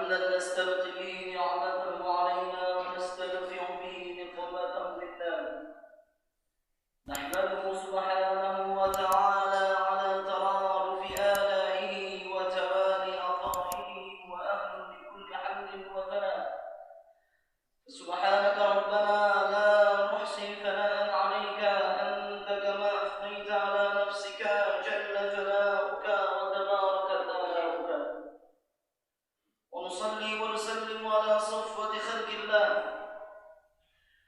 حمدا نستبقي به نعمته علينا ونستدفع به نقمته منا. نحمده سبحانه وتعالى على ترادف آلائه وتوالي عطائه وأهل لكل حمد وثناء. سبحانك ربنا لا نحصي ثناء عليك أنت كما أثنيت على نفسك جل ثناؤك وتبارك آلاؤك. ونصلي ونسلم على صفوة خلق الله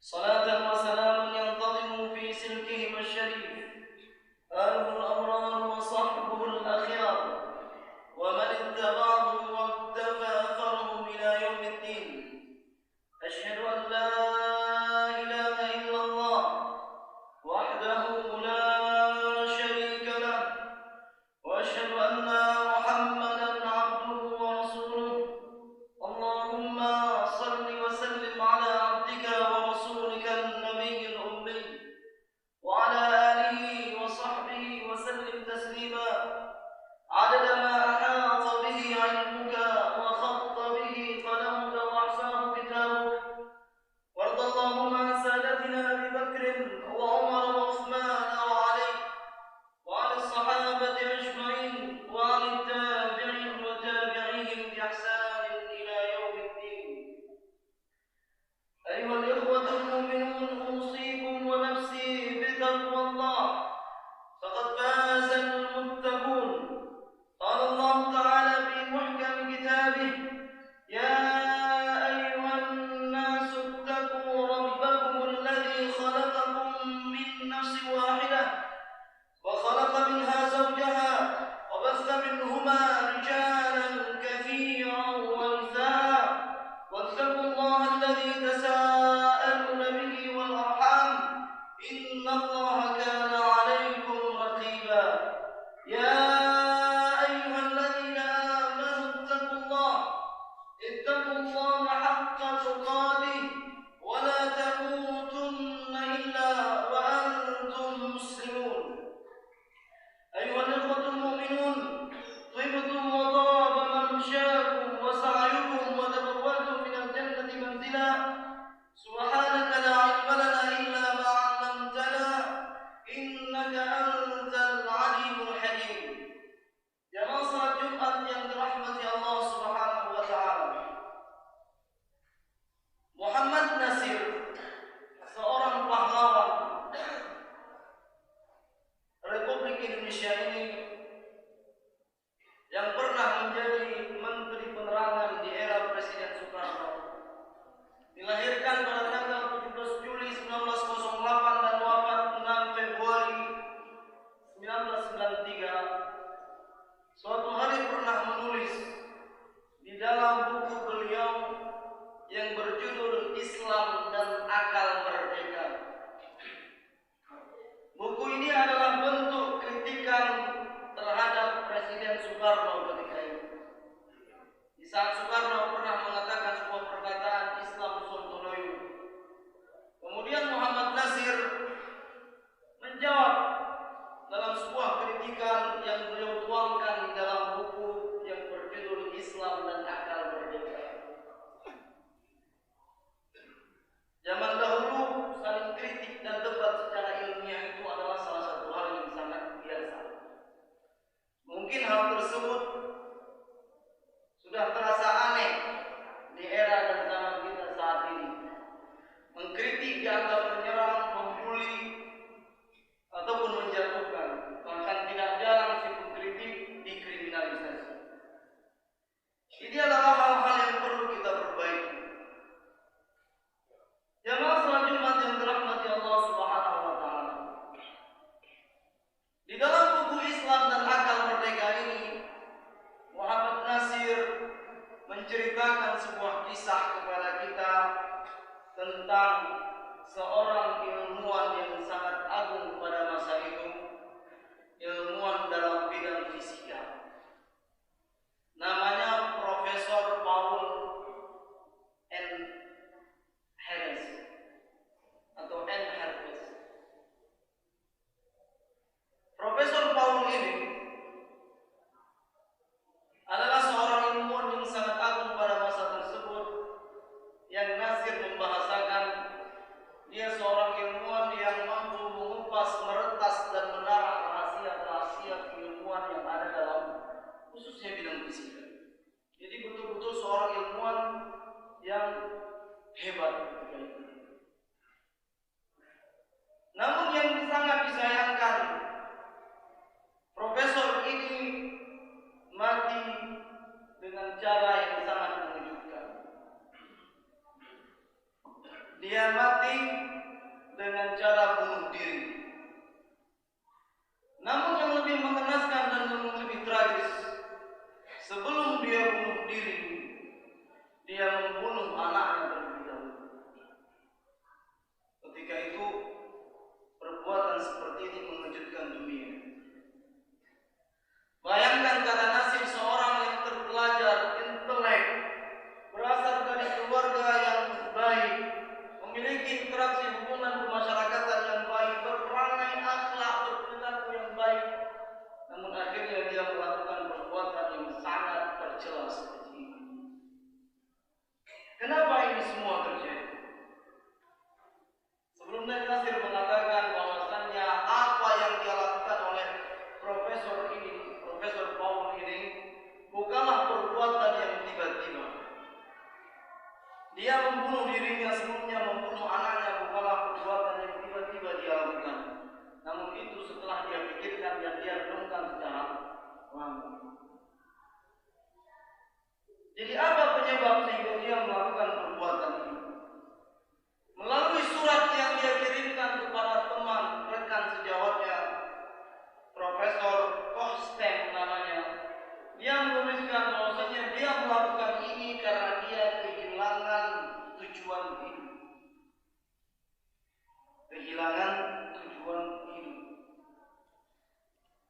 صلاة وسلاما ينتظم في سلكهما الشريف آله الأبرار وصحبه الأخيار ومن اتبعهم واقتفى أثرهم إلى يوم الدين. أشهد أن لا إله إلا الله وحده لا شريك له، وأشهد أن محمدا عبده ورسوله. اللهم صل وسلم على عبدك ورسولك النبي الأمي وعلى آله وصحبه وسلم تسليما عدد ما أحاط به علمك وخط به قلمك وأحصاه كتابك. وارض اللهم عن سادتنا أبي بكر وعمر وعثمان وعلي وعن الصحابة أجمعين وعن التابعين وتابعيهم بإحسان إلى يوم الدين. أيها الإخوة المؤمنون، أوصيكم ونفسي بتقوى الله، فقد فاز المتقون. قال الله تعالى في محكم كتابه: يا أيها الناس اتقوا ربكم الذي خلقكم من نفس واحدة وخلق منها زوجها وبث منهما رجالا كثيرا ونساء، واتقوا الله الذي تساءلون به والأرحام إن الله كان عليكم رقيبا. يا أيها الذين آمنوا اتقوا الله حق تقاته ولا تموتن إلا وأنتم مسلمون. أيها الإخوة المؤمنون، طبتم وطاب ممشاكم وسعيكم وتبوأتم من الجنة منزلا. سبحانك لا علم لنا إلا ما علمتنا إنك أنت العليم الحكيم. Jamaah Jumat yang dirahmati Allah Subhanahu wa taala. Muhammad Nasir, seorang pahlawan Republik Indonesia ini yang pernah menjadi Menteri Penerangan di era Presiden Soekarno, dilahirkan pada tanggal 17 Juli 1908 dan wafat 6 Februari 1993. Suatu hari pernah menulis di dalam buku beliau yang berjudul Islam dan Akal Merdeka. Buku ini adalah bentuk kritikan terhadap Presiden Soekarno ketika itu. Di saat Soekarno pernah mengatakan sebuah perkataan Islam Sontonoyo. Kemudian Muhammad Nasir menjawab dalam sebuah kritikan yang beliau tuangkan di dalam buku yang berjudul Islam dan Akal Merdeka. Zaman dahulu saling kritik dan debat secara ilmiah itu adalah salah satu hal yang sangat biasa. Mungkin hal tersebut sudah terasa aneh di era dan zaman kita saat ini. Mengkritik dianggap menyerang, membuli, ataupun menjatuhkan. Bahkan tidak jarang si pengkritik dikriminalisasi. Ini adalah hal-hal yang perlu kita perbaiki. Jamaah salat Jumat yang dirahmati Allah Subhanahu wa taala. Di dalam buku Islam dan Akal Merdeka ini, Muhammad Nasir menceritakan sebuah kisah kepada kita tentang seorang ilmuwan yang sangat agung pada masa itu, ilmuwan dalam bidang fisika. Namanya Profesor Paul N. Harris atau N. Harris. Profesor Paul ini adalah seorang ilmuwan yang sangat agung pada yang sebelumnya membunuh anaknya bukanlah perbuatan yang tiba-tiba dia lakukan. Namun itu setelah dia pikirkan dan dia renungkan secara lama. Jadi apa penyebab sehingga dia melakukan perbuatan ini? Melalui surat yang dia kirimkan kepada teman rekan sejawatnya, Profesor Kohstem namanya, dia menuliskan bahwasanya dia melakukan ini karena dia kehilangan tujuan hidup. Kehilangan tujuan hidup.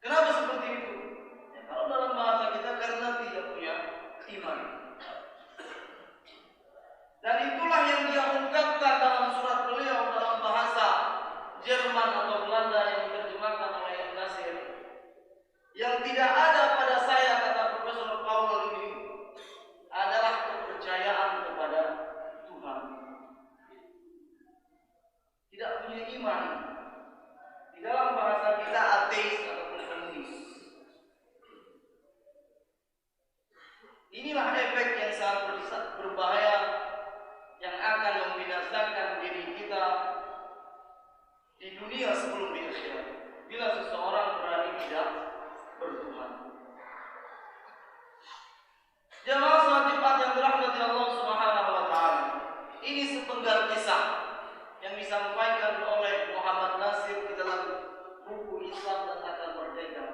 Kenapa seperti itu? Ya, kalau dalam bahasa kita karena tidak punya iman. Dan itulah yang dia ungkapkan dalam surat beliau dalam bahasa Jerman atau Belanda yang diterjemahkan oleh Ibn Nasir. Yang tidak ada pada saya, kata Profesor Paul ini, adalah kepercayaan kepada Tuhan. Tidak punya iman. Di dalam bahasa kita ateis ataupun komunis. Inilah efek yang sangat berbahaya yang akan membinasakan diri kita di dunia sebelum di akhirat. Bila seseorang berani tidak bertuhan. Jamaah salat Jumat yang dirahmati Allah Subhanahu wa taala. Ini sepenggal kisah yang disampaikan oleh Muhammad Nasir di dalam buku Islam dan Akal Merdeka.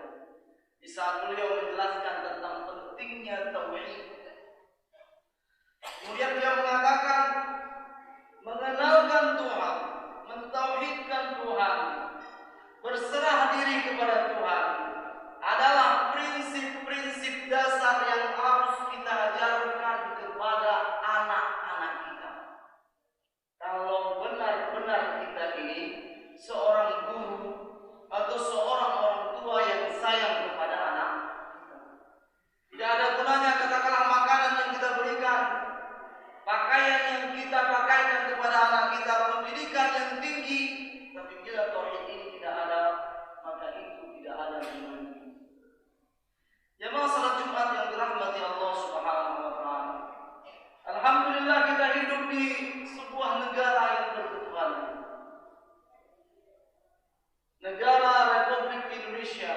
Di saat beliau menjelaskan tentang pentingnya tauhid. Kemudian dia mengatakan mengenalkan Tuhan, mentauhidkan Tuhan, berserah diri kepada Tuhan adalah prinsip-prinsip dasar yang harus kita ajarkan kepada anak-anak kita. Kalau benar-benar kita ini seorang guru atau seorang orang tua yang sayang kepada anak, tidak ada gunanya katakanlah makanan yang kita berikan, pakaian yang kita pakaikan kepada anak kita, pendidikan yang tinggi, tapi bila tauhid ini tidak ada, maka itu tidak ada gunanya. Jamaah salat Jumat yang dirahmati Allah Subhanahu wa taala. Alhamdulillah kita hidup di sebuah negara yang berketuhanan. Negara Republik Indonesia.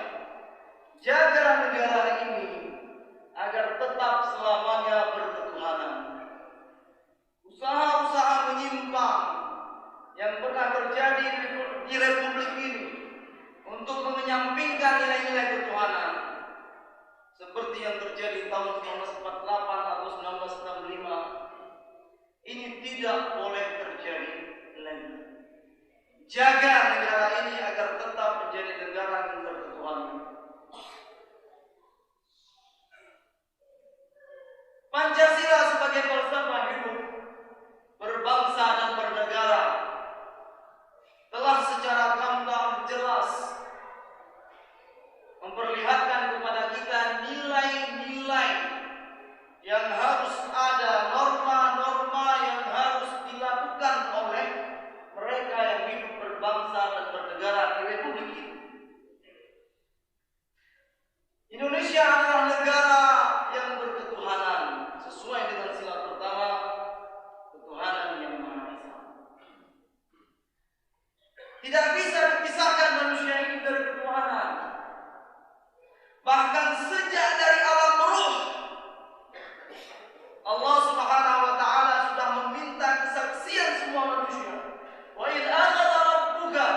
Jaga negara ini agar tetap selamanya berketuhanan. Usaha-usaha menyimpang yang pernah terjadi di Republik ini untuk menyampingkan nilai-nilai ketuhanan, seperti yang terjadi tahun 1948 atau 1965, ini tidak boleh terjadi lagi. Jaga negara ini agar tetap menjadi negara yang berketuhanan. Pancasila sebagai falsafah hidup berbangsa dan bernegara telah secara gamblang jelas memperlihatkan kepada kita nilai-nilai yang harus ada, norma-norma yang harus dilakukan oleh mereka yang hidup berbangsa dan bernegara di Republik ini. Indonesia adalah negara yang berketuhanan sesuai dengan sila pertama, ketuhanan yang Maha Esa. Tidak bisa dipisahkan manusia ini dari ketuhanan. Bahkan sejak dari alam ruh, Allah Subhanahu wa taala sudah meminta kesaksian semua manusia. Wa idh akhadha rabbuka,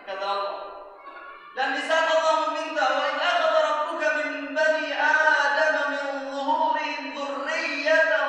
kata Allah. Dan di saat Allah meminta wa idh akhadha rabbuka min bani Adam min zuhurihim dzurriyyatahum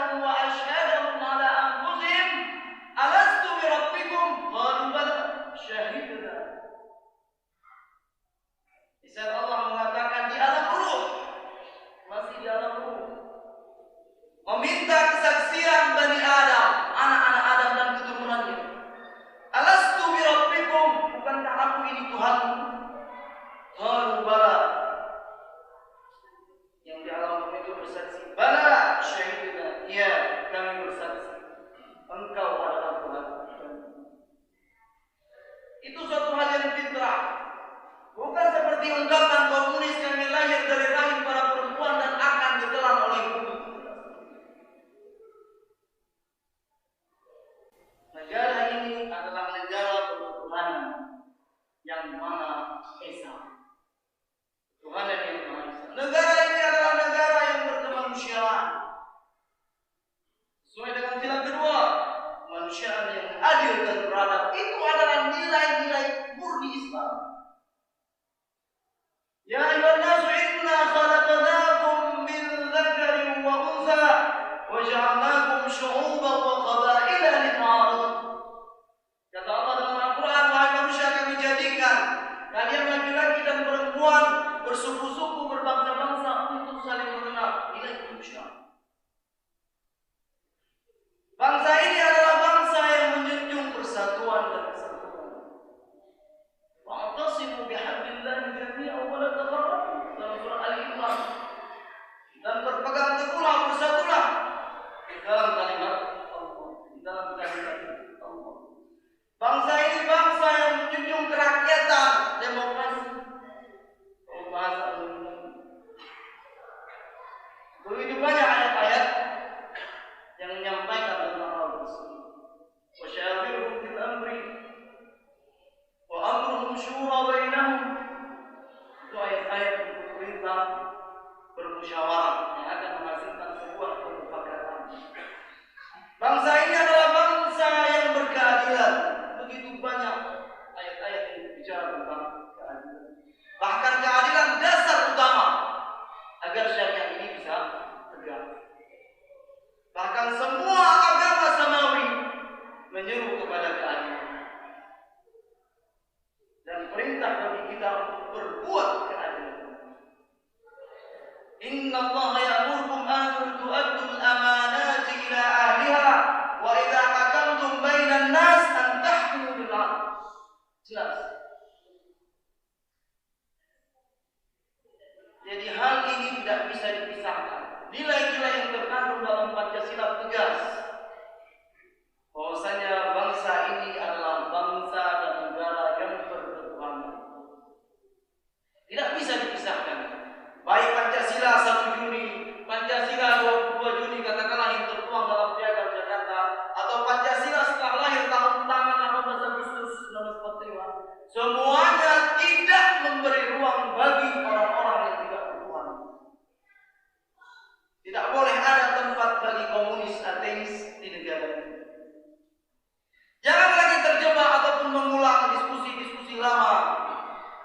syu'uba wa qabaila lita'arud. Kata Allah dalam Al-Quran, wahai manusia, kami jadikan kalian laki-laki dan perempuan bersuku-suku, berbangsa-bangsa untuk saling mengenal. Ilaikum syam. Bangsa ini adalah bangsa yang menjunjung persatuan dan kesatuan. Wa'tasimu bihablillahi jami'an wa la tafarraqu, dalam surah Al-Imran. Dan berpegang teguhlah, bersatulah di dalam kalimat Allah, di dalam kalimat Allah. Bangsa ini bangsa yang menjunjung kerakyatan, demokrasi. Bahasa begitu banyak ayat-ayat yang menyampaikan tentang hal tersebut. Wa syawirhum fil amri wa amruhum syura bainahum. Itu ayat-ayat untuk perintah bermusyawarah yang akan menghasilkan sebuah kesepakatan. Bangsa ini adalah bangsa yang berkeadilan. Begitu banyak ayat-ayat yang berbicara tentang keadilan. Bahkan keadilan dasar utama agar syariat ini bisa tegak. Bahkan semua agama samawi menyeru kepada keadilan. Dan perintah bagi kita untuk berbuat keadilan. Inna Allah ya'murukum an tu'addul amanati ila ahliha wa idza hakamtum bainan nas an tahkumu bil 'adl. Jelas. Jadi hal ini tidak bisa dipisahkan. Nilai-nilai yang terkandung dalam Pancasila tegas bahwasanya bangsa ini adalah bangsa dan negara yang berketuhanan. Tidak bisa dipisahkan. Baik Pancasila 1 Juni, Pancasila 22 Juni katakanlah yang tertuang dalam Piagam Jakarta, atau Pancasila setelah lahir tahun 18 Agustus 1945, semuanya tidak memberi ruang bagi orang-orang yang tidak bertuhan. Tidak boleh ada tempat bagi komunis ateis di negara ini. Jangan lagi terjebak ataupun mengulang diskusi-diskusi lama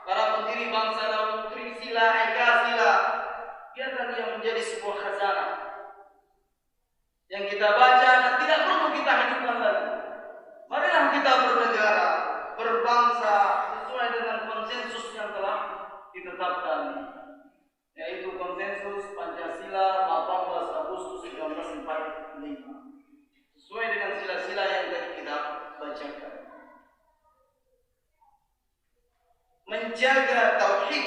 para pendiri bangsa dalam Trisila, Eka Sila. Biarkan dia menjadi sebuah khazanah yang kita baca dan tidak perlu kita hidupkan lagi. Marilah kita bernegara, berbangsa sesuai dengan konsensus yang telah ditetapkan, yaitu konsensus Pancasila 18 Agustus 1945, sesuai dengan sila-sila yang tadi kita bacakan. Menjaga tauhid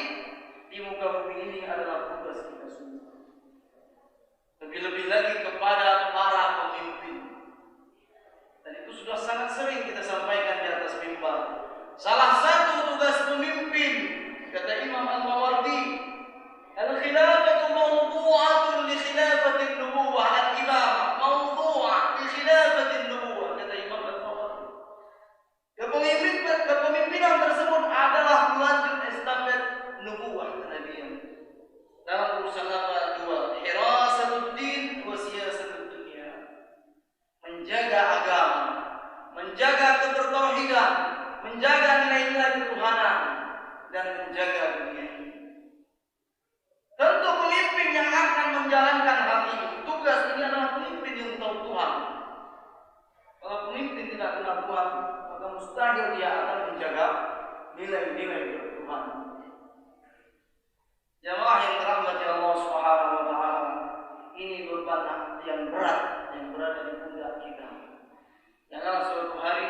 di muka bumi ini adalah tugas kita semua. Lebih-lebih lagi kepada para pemimpin. Dan itu sudah sangat sering kita sampaikan di atas mimbar. Salah satu tugas pemimpin, kata Imam Al-Mawardi, al-khilafatu mawdu'atun li khilafatin nubuwah, al-imamah mawdu'ah li khilafatin nubuwah, kata Imam Al-Mawardi. Kepemimpinan tersebut adalah melanjut estafet nubuwah kenabian. Dalam urusan apa? Dua, hirasatuddin wa siyasatud dunia. Menjaga agama, menjaga kebertauhidan, menjaga nilai-nilai ketuhanan, dan menjaga dunia ini. Tentu pemimpin yang akan menjalankan hal ini, tugas ini adalah pemimpin yang tahu Tuhan. Kalau pemimpin tidak kenal Tuhan, maka mustahil dia akan menjaga nilai-nilai ketuhanan. Jamaah yang dirahmati Allah Subhanahu wa taala, ini beban yang berat yang berada di pundak kita. Jangan suatu hari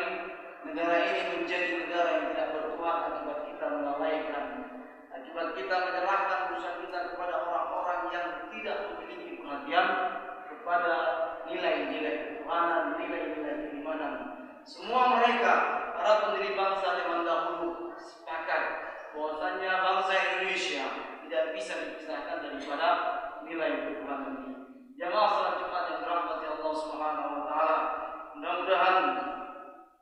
negara ini menjadi negara yang tidak bertuhan akibat kita melalaikan, akibat kita menyerahkan urusan kita kepada orang-orang yang tidak memiliki perhatian kepada nilai-nilai ketuhanan, nilai-nilai keimanan. Semua mereka, para pendiri bangsa zaman dahulu, sepakat bahwasanya bangsa Indonesia tidak bisa dipisahkan daripada nilai ketuhanan ini. Jamaah salat Jumat yang dirahmati Allah Subhanahu wa taala, mudah-mudahan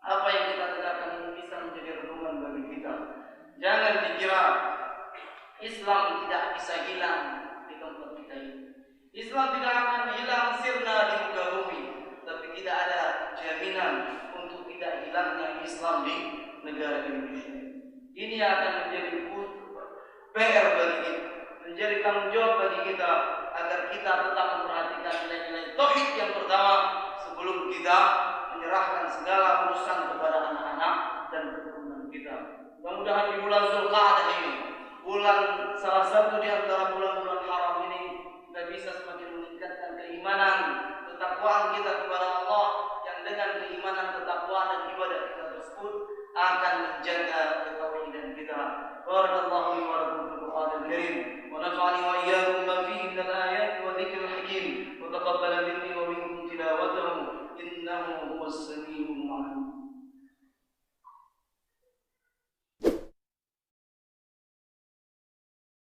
apa yang kita tegakkan ini bisa menjadi renungan bagi kita. Jangan dikira Islam tidak bisa hilang di tempat kita ini. Islam tidak akan hilang sirna di muka bumi, tapi tidak ada jaminan untuk tidak hilangnya Islam di negara Indonesia. Ini akan menjadi PR bagi kita, menjadi tanggung jawab bagi kita agar kita tetap memperhatikan nilai-nilai tauhid yang pertama sebelum kita menyerahkan segala urusan kepada anak-anak dan keturunan kita. Mudah-mudahan di bulan Zulqa'dah ini, bulan salah satu di antara bulan-bulan haram ini, kita bisa semakin meningkatkan keimanan, ketakwaan kita kepada Allah, yang dengan keimanan, ketakwaan dan ibadah kita tersebut akan menjaga ketauhidan kita. Barakallahu li wa lakum fil Qur'anil Karim wa nafa'ani